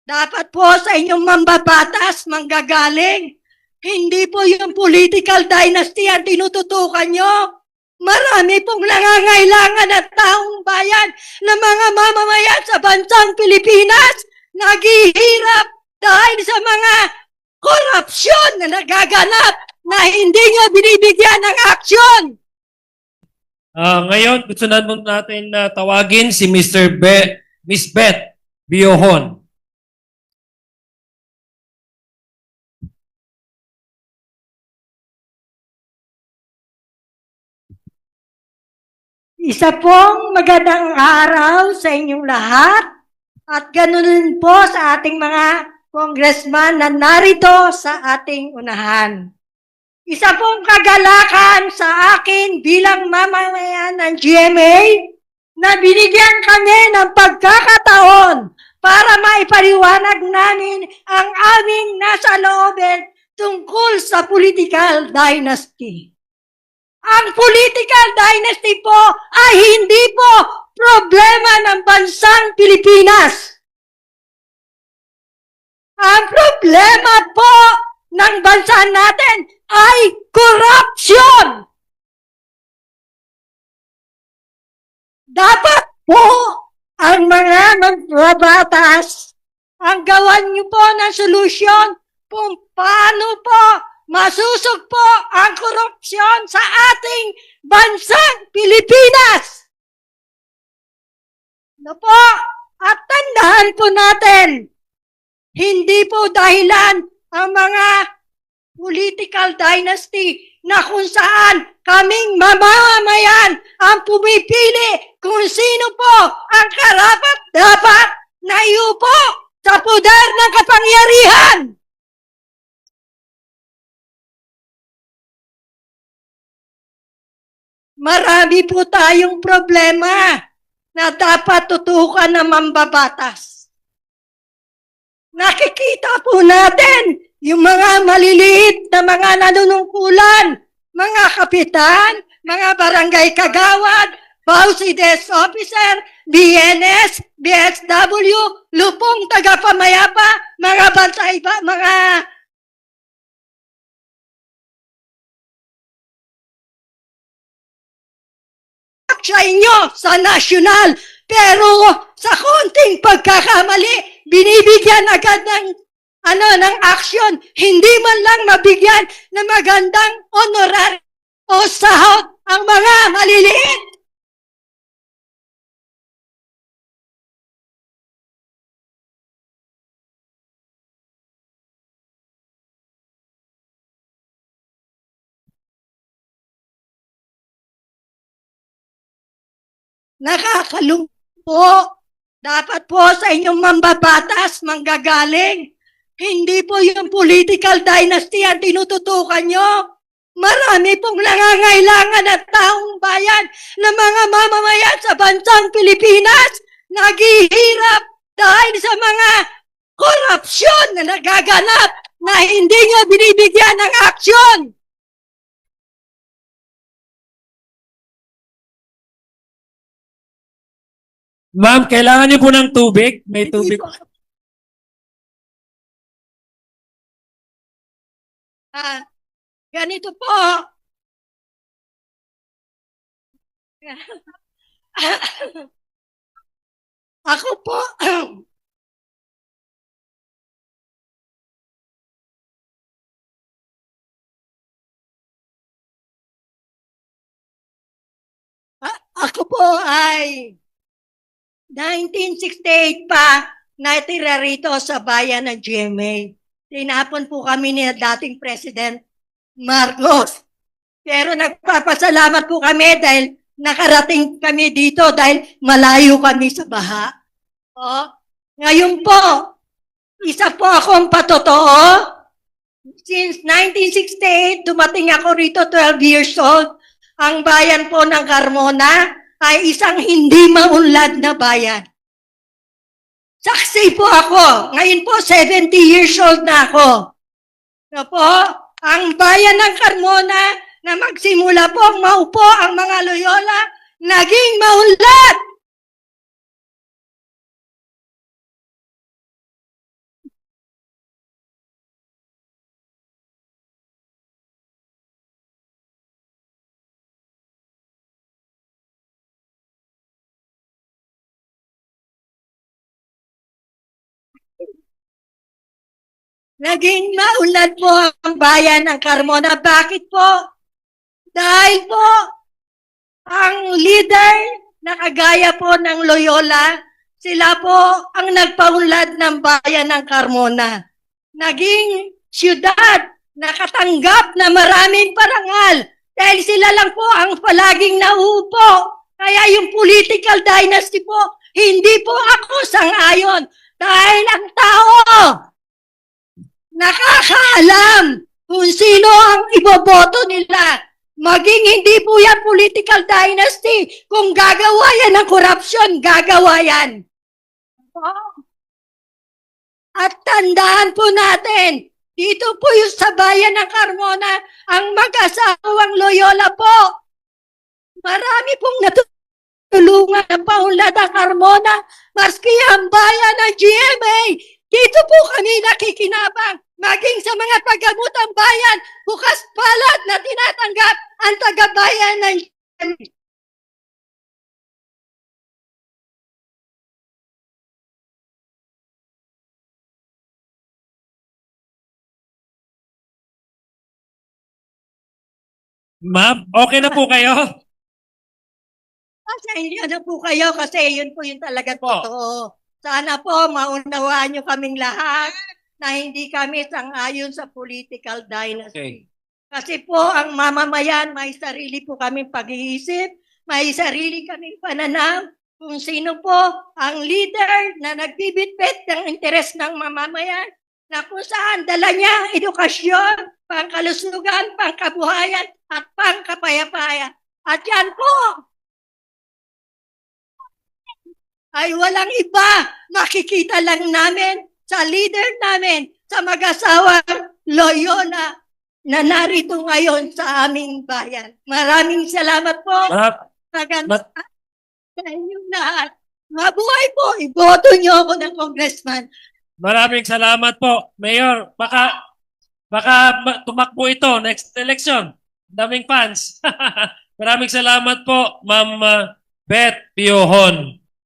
Dapat po sa inyong mambabatas, manggagaling. Hindi po yung political dynasty ang tinututukan nyo. Marami pong nangangailangan ng taong bayan na mga mamamayan sa bansang Pilipinas naghihirap dahil sa mga korupsyon na nagaganap na hindi nyo binibigyan ng aksyon. Ngayon, gusto natin tawagin si Miss Beth Biohon. Isa pong magandang araw sa inyong lahat at ganoon din po sa ating mga congressman na narito sa ating unahan. Isa pong kagalakan sa akin bilang mamamayan ng GMA na binigyan kami ng pagkakataon para maipaliwanag namin ang aming nasa loobin tungkol sa political dynasty. Ang political dynasty po ay hindi po problema ng bansang Pilipinas. Ang problema po ng bansa natin ay corruption. Dapat po ang mga magbabatas ang gawan niyo po ng solusyon kung paano po masusugpo ang korupsyon sa ating bansang Pilipinas. No po, at tandaan po natin, hindi po dahilan ang mga political dynasty na kung saan kaming mamamayan ang pumipili kung sino po ang karapat-dapat na iupo sa poder ng kapangyarihan. Marami po tayong problema na dapat tutukan ng mambabatas. Nakikita po natin yung mga maliliit na mga nanunungkulan, mga kapitan, mga barangay kagawad, Bausi Desk Officer, BNS, BSW, lupong tagapamayapa, mga bantay ba, mga sa inyo sa nasyonal. Pero sa konting pagkakamali, binibigyan agad ng aksyon. Hindi man lang mabigyan ng magandang honorary o sahod ang mga maliliit. Nakakalungkot po. Dapat po sa inyong mambabatas, manggagaling. Hindi po yung political dynasty ang tinututukan nyo. Marami pong nangangailangan ng taong bayan na mga mamamayan sa bansang Pilipinas naghihirap dahil sa mga korupsyon na nagaganap na hindi nyo binibigyan ng aksyon. Ma'am, kailangan niyo po ng tubig? May tubig. Ganito po. Ako po. Ako po ay 1968 pa natira rito sa bayan ng GMA. Tinapon po kami ni dating President Marcos. Pero nagpapasalamat po kami dahil nakarating kami dito dahil malayo kami sa baha. O, ngayon po, isa po akong patotoo. Since 1968, dumating ako rito 12 years old. Ang bayan po ng Carmona ay isang hindi maunlad na bayan. Saksi po ako. Ngayon po, 70 years old na ako. So po, ang bayan ng Carmona na magsimula po ang maupo ang mga Loyola, naging maunlad. Naging maunlad po ang bayan ng Carmona. Bakit po? Dahil po, ang leader na kagaya po ng Loyola, sila po ang nagpaunlad ng bayan ng Carmona. Naging siyudad na katanggap na maraming parangal dahil sila lang po ang palaging nauupo. Kaya yung political dynasty po, hindi po ako sang-ayon dahil ang tao nakakaalam kung sino ang iboboto nila. Maging hindi po yan political dynasty. Kung gagawa yan ng corruption, gagawa yan. At tandaan po natin, dito po yung sa bayan ng Carmona, ang mag-asawang Loyola po. Marami pong natulungan ng paunlad ng Carmona, maski ang bayan ng GMA. Dito po kami nakikinabang. Maging sa mga tagamutang bayan, bukas palad na tinatanggap ang tagabayan ng GMA. Ma'am, okay na po kayo? Pasensya na po kayo kasi yun po yung talaga Po. totoo. Sana po maunawaan nyo kaming lahat na hindi kami sang-ayon sa political dynasty. Okay. Kasi po ang mamamayan may sarili po kaming pag-iisip, may sarili kaming pananaw kung sino po ang leader na nagbibitbit ng interes ng mamamayan na kung saan dala niya ang edukasyon, pangkalusugan, pangkabuhayan at pangkapayapaan. At yan po ay walang iba, makikita lang namin sa leader namin, sa mag-asawang Loyola na narito ngayon sa aming bayan. Maraming salamat po. Maganda sa inyong lahat. Mabuhay po, iboto niyo ako ng congressman. Maraming salamat po, Mayor. Baka tumakbo ito next election. Daming fans. Maraming salamat po, Ma'am Beth Biohon.